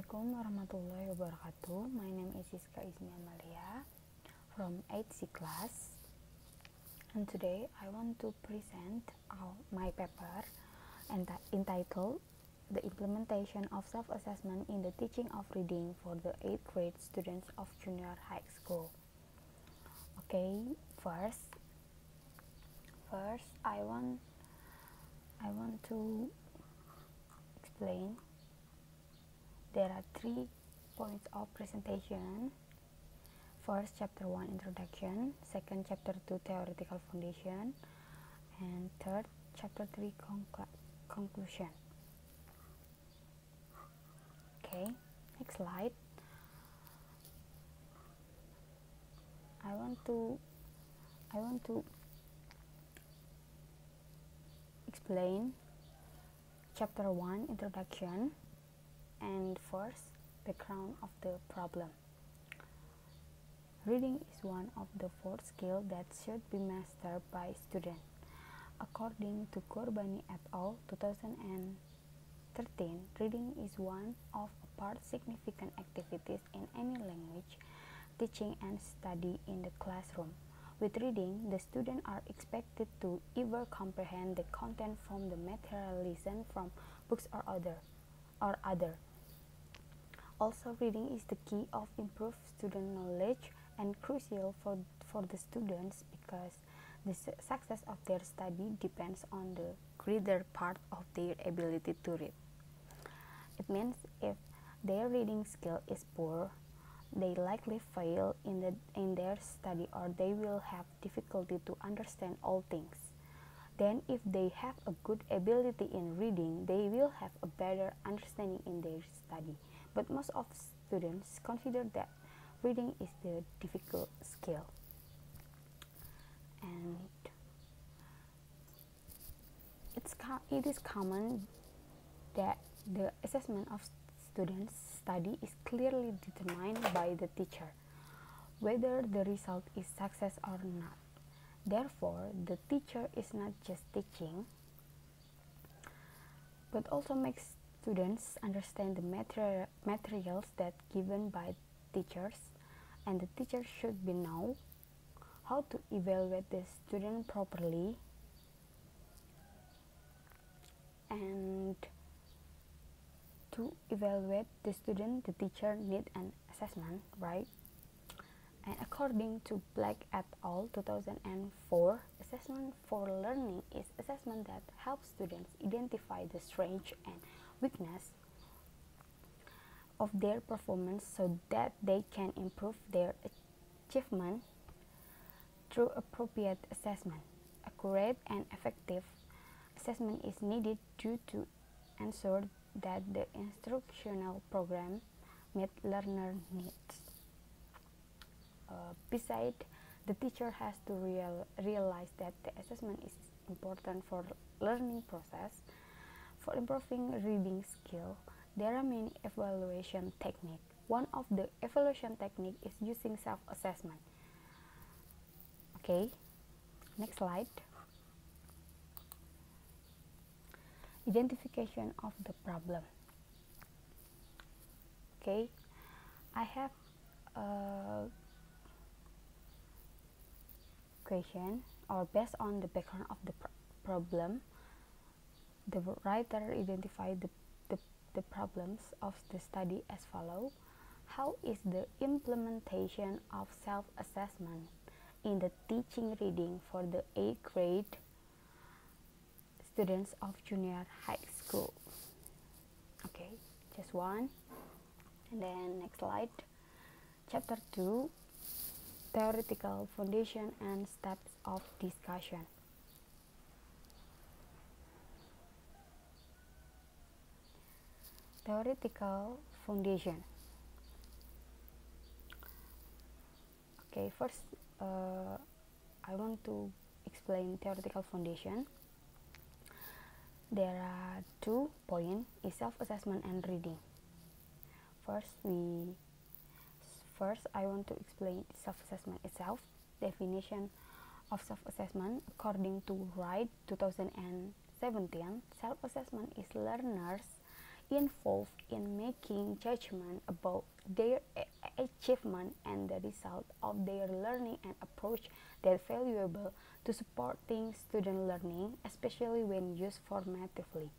Assalamualaikum warahmatullahi wabarakatuh. My name is Siska Izmi A from 8th class, and today I want to present my paper entitled The Implementation of Self-Assessment in the Teaching of Reading for the 8th grade students of junior high school. Okay, first I want to explain. There are 3 points of presentation. First, chapter 1 introduction, second, chapter 2 theoretical foundation, and third, chapter 3 conclusion. Okay, next slide. I want to explain chapter 1 introduction and first, background of the problem. Reading is one of the 4 skills that should be mastered by students. According to Gurbani et al. 2013, reading is one of the part significant activities in any language teaching and study in the classroom. With reading, the students are expected to either comprehend the content from the material lesson from books or other. Also, reading is the key of improved student knowledge and crucial for the students because the success of their study depends on the greater part of their ability to read. It means if their reading skill is poor, they likely fail in their study, or they will have difficulty to understand all things. Then if they have a good ability in reading, they will have a better understanding in their study. But most of students consider that reading is the difficult skill. And it is common that the assessment of students' study is clearly determined by the teacher, whether the result is success or not. Therefore, the teacher is not just teaching, but also makes students understand the materials that given by teachers, and the teacher should be know how to evaluate the student properly. And to evaluate the student, the teacher need an assessment, right? And according to Black et al. 2004, assessment for learning is assessment that helps students identify the strengths and weakness of their performance so that they can improve their achievement through appropriate assessment. Accurate and effective assessment is needed due to ensure that the instructional program meet learner needs. Besides, the teacher has to realize that the assessment is important for learning process. For improving reading skill, there are many evaluation techniques. One of the evaluation techniques is using self-assessment. Okay, next slide. Identification of the problem. Okay, I have a question, or based on the background of the problem, the writer identified the problems of the study as follows. How is the implementation of self-assessment in the teaching reading for the 8th grade students of junior high school? Okay, just one. And then next slide. Chapter 2 theoretical foundation and steps of discussion. Theoretical foundation. Okay, first I want to explain theoretical foundation. There are 2 points: is self-assessment and reading. First, I want to explain self-assessment itself. Definition of self-assessment according to Wright 2017, self-assessment is learners involved in making judgment about their achievement and the result of their learning and approach that valuable to supporting student learning, especially when used formatively.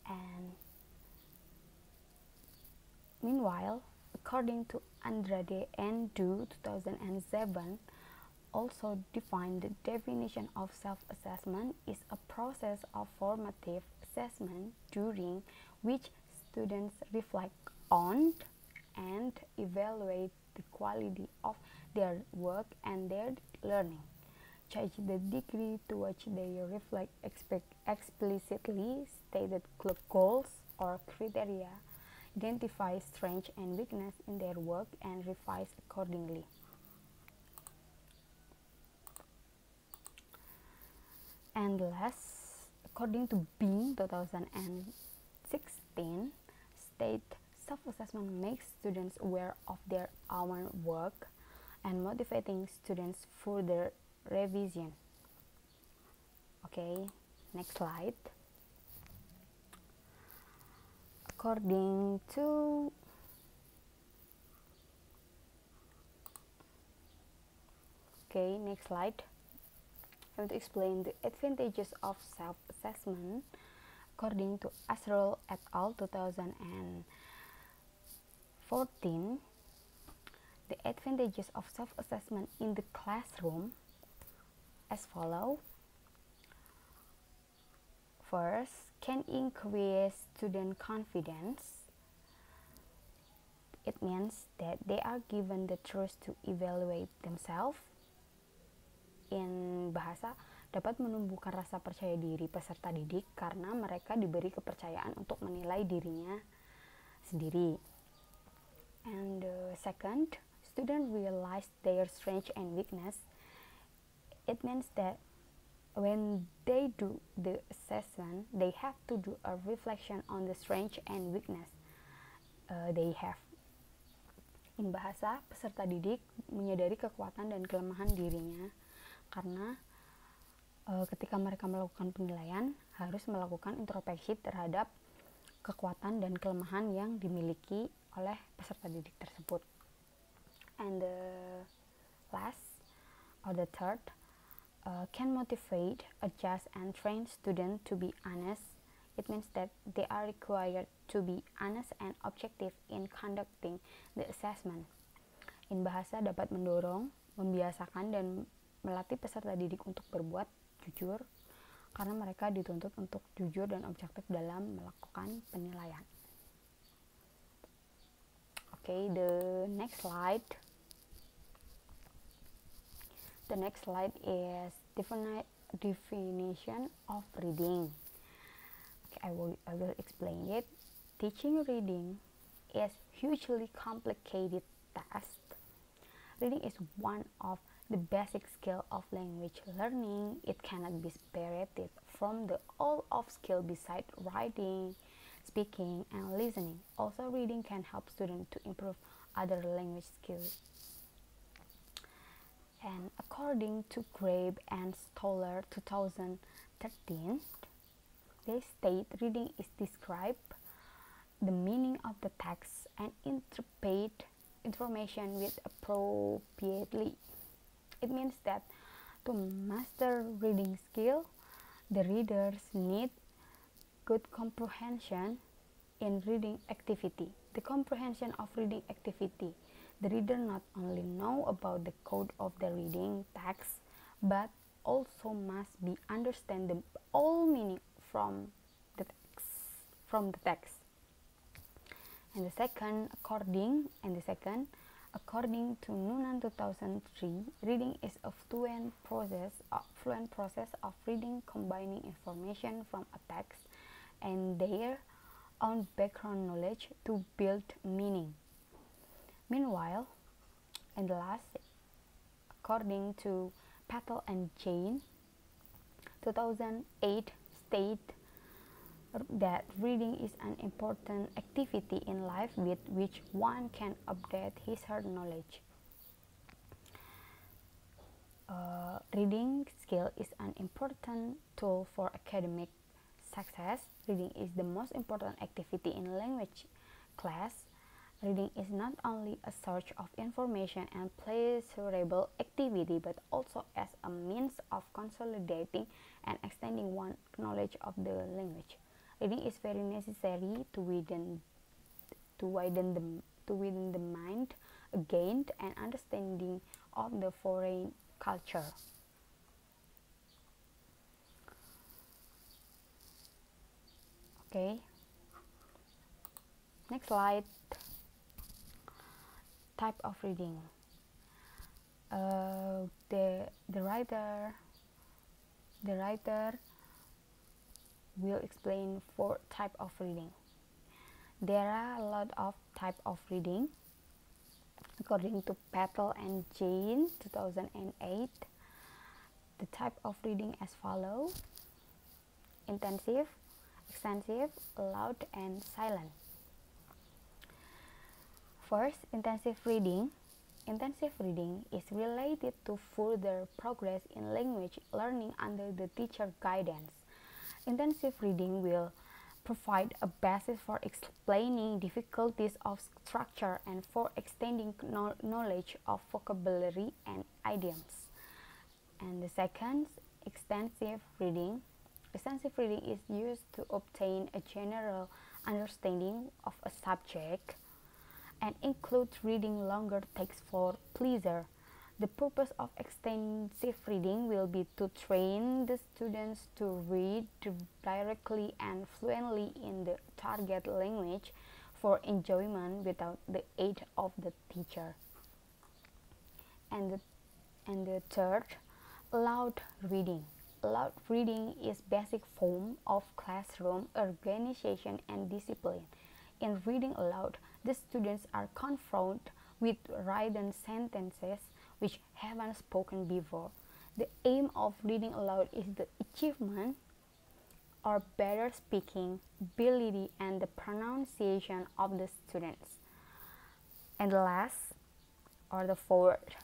And meanwhile, according to Andrade and Du 2007, also defined the definition of self-assessment is a process of formative assessment during which students reflect on and evaluate the quality of their work and their learning, judge the degree to which they reflect explicitly stated goals or criteria, identify strengths and weakness in their work, and revise accordingly. And last, according to Bing 2016, state self-assessment makes students aware of their own work and motivating students further revision. Okay, next slide. According to next slide. I want to explain the advantages of self-assessment. According to Asrul et al. 2014, the advantages of self-assessment in the classroom as follow. First, can increase student confidence. It means that they are given the trust to evaluate themselves. In bahasa, dapat menumbuhkan rasa percaya diri peserta didik karena mereka diberi kepercayaan untuk menilai dirinya sendiri. And second, students realize their strength and weakness. It means that when they do the assessment, they have to do a reflection on the strength and weakness they have. In bahasa, peserta didik menyadari kekuatan dan kelemahan dirinya karena ketika mereka melakukan penilaian harus melakukan introspeksi terhadap kekuatan dan kelemahan yang dimiliki oleh peserta didik tersebut. And the last or the third, can motivate, adjust, and train students to be honest. It means that they are required to be honest and objective in conducting the assessment. In bahasa, dapat mendorong, membiasakan, dan melatih peserta didik untuk berbuat jujur karena mereka dituntut untuk jujur dan objektif dalam melakukan penilaian. Okay, the next slide. The next slide is definition of reading. Okay, I will explain it. Teaching reading is hugely complicated task. Reading is one of the basic skill of language learning. It cannot be separated from the all of skill beside writing, speaking, and listening. Also, reading can help students to improve other language skills. And according to Grabe and Stoller 2013, they state reading is describe the meaning of the text and interpret information with appropriately. It means that to master reading skill, the readers need good comprehension in reading activity. The comprehension of reading activity. The reader not only know about the code of the reading text, but also must be understand the all meaning from the text. And the second, according to Noonan 2003, reading is a fluent process of reading, combining information from a text and their own background knowledge to build meaning. Meanwhile, and last, according to Patel and Jane 2008, state that reading is an important activity in life with which one can update his or her knowledge. Reading skill is an important tool for academic success, reading is the most important activity in language class. Reading is not only a source of information and pleasurable activity, but also as a means of consolidating and extending one's knowledge of the language. Reading is very necessary to widen the mind, gain an understanding of the foreign culture. Okay. Next slide. Type of reading. The writer will explain 4 type of reading. There are a lot of type of reading. According to Patel and Jane 2008, the type of reading as follow: intensive, extensive, loud, and silent. First, intensive reading. Intensive reading is related to further progress in language learning under the teacher guidance. Intensive reading will provide a basis for explaining difficulties of structure and for extending knowledge of vocabulary and idioms. And the second, extensive reading. Extensive reading is used to obtain a general understanding of a subject and includes reading longer texts for pleasure. The purpose of extensive reading will be to train the students to read directly and fluently in the target language for enjoyment without the aid of the teacher. And the third, loud reading. Loud reading is basic form of classroom organization and discipline. In reading aloud, the students are confronted with written sentences which haven't spoken before. The aim of reading aloud is the achievement or better speaking ability and the pronunciation of the students. And the last, or the fourth,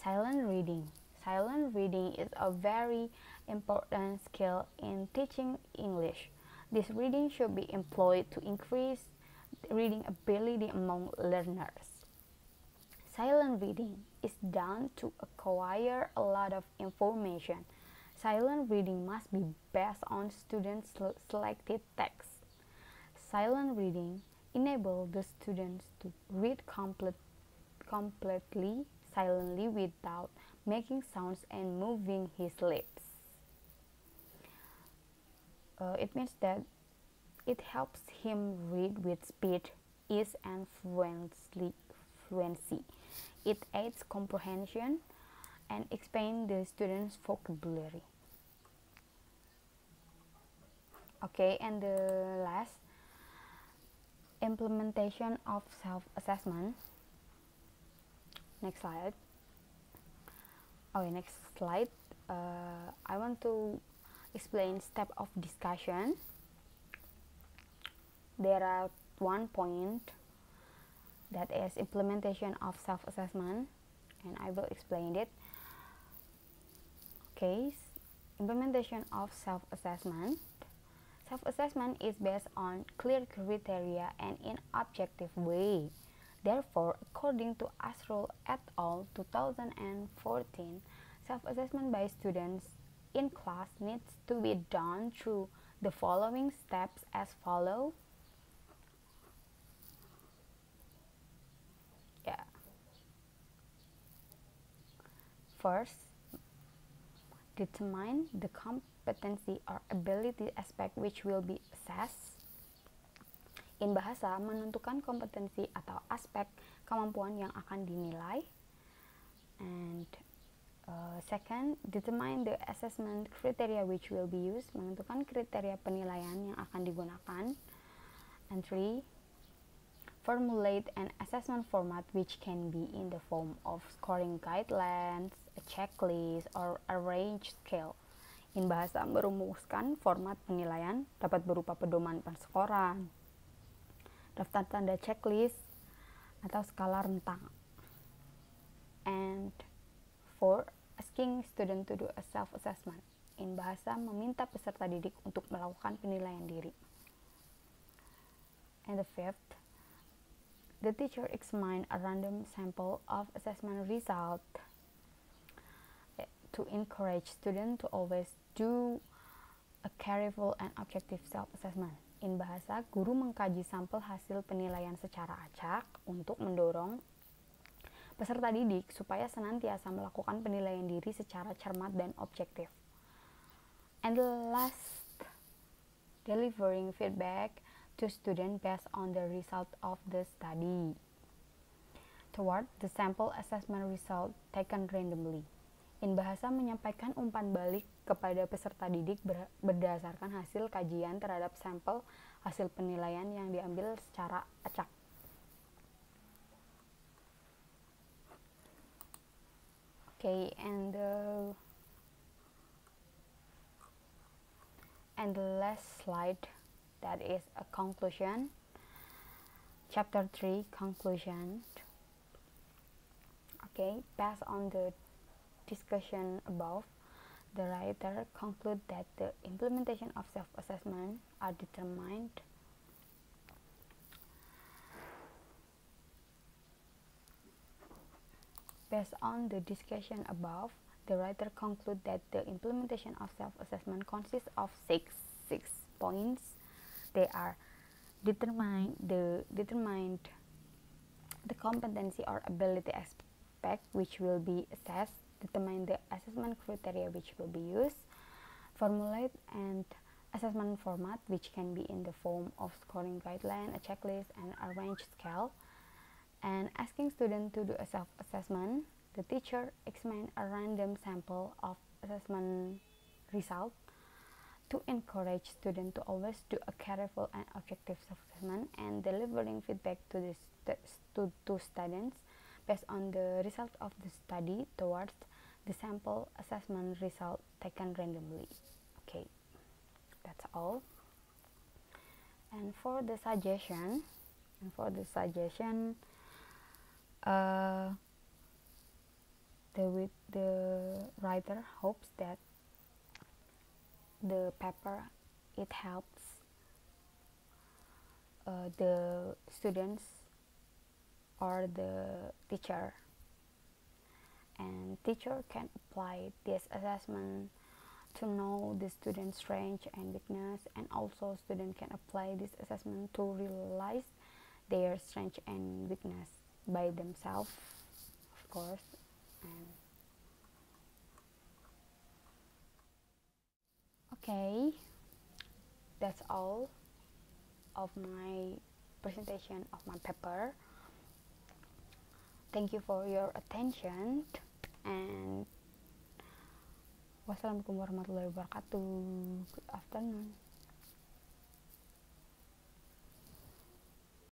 silent reading. Silent reading is a very important skill in teaching English. This reading should be employed to increase reading ability among learners. Silent reading is done to acquire a lot of information. Silent reading must be based on students' selected text. Silent reading enables the students to read completely silently without making sounds and moving his lips. It means that it helps him read with speed, ease, and fluency. It aids comprehension and expands the student's vocabulary. Okay, and the last, implementation of self-assessment. Next slide. Next slide. I want to explain step of discussion. There are 1 point that is implementation of self-assessment, and I will explain it. Okay, implementation of self-assessment. Self-assessment is based on clear criteria and in objective way. Therefore, according to Asrul et al. 2014, self-assessment by students in class needs to be done through the following steps as follow. First, determine the competency or ability aspect which will be assessed. In bahasa, menentukan kompetensi atau aspek kemampuan yang akan dinilai. And second, determine the assessment criteria which will be used. Menentukan kriteria penilaian yang akan digunakan. And 3, formulate an assessment format which can be in the form of scoring guidelines, a checklist, or a range scale. In bahasa, merumuskan format penilaian dapat berupa pedoman penskoran, daftar tanda checklist, atau skala rentang. And 4, asking student to do a self-assessment. in bahasa meminta peserta didik untuk melakukan penilaian diri. And the fifth, the teacher examines a random sample of assessment result to encourage students to always do a careful and objective self-assessment. In bahasa, guru mengkaji sampel hasil penilaian secara acak untuk mendorong peserta didik supaya senantiasa melakukan penilaian diri secara cermat dan objektif. And the last, delivering feedback to students based on the result of the study toward the sample assessment result taken randomly. In bahasa, menyampaikan umpan balik kepada peserta didik berdasarkan hasil kajian terhadap sampel hasil penilaian yang diambil secara acak. Okay, and the last slide, that is a conclusion. Chapter 3, conclusion. Okay, based on the discussion above, the writer concludes that the implementation of self-assessment are determined based on the discussion above. The writer concludes that the implementation of self-assessment consists of six points. They are determine the competency or ability aspect which will be assessed, determine the assessment criteria which will be used, formulate and assessment format which can be in the form of scoring guideline, a checklist, and a range scale, and asking students to do a self-assessment. The teacher examines a random sample of assessment result to encourage students to always do a careful and objective self-assessment, and delivering feedback to students based on the result of the study towards the sample assessment result taken randomly. Okay, that's all. And for the suggestion, the writer hopes that the paper, it helps the students or the teacher, and teacher can apply this assessment to know the student's strength and weakness, and also student can apply this assessment to realize their strength and weakness by themselves, of course. And okay, that's all of my presentation of my paper. Thank you for your attention, and wassalamualaikum warahmatullahi wabarakatuh. Good afternoon.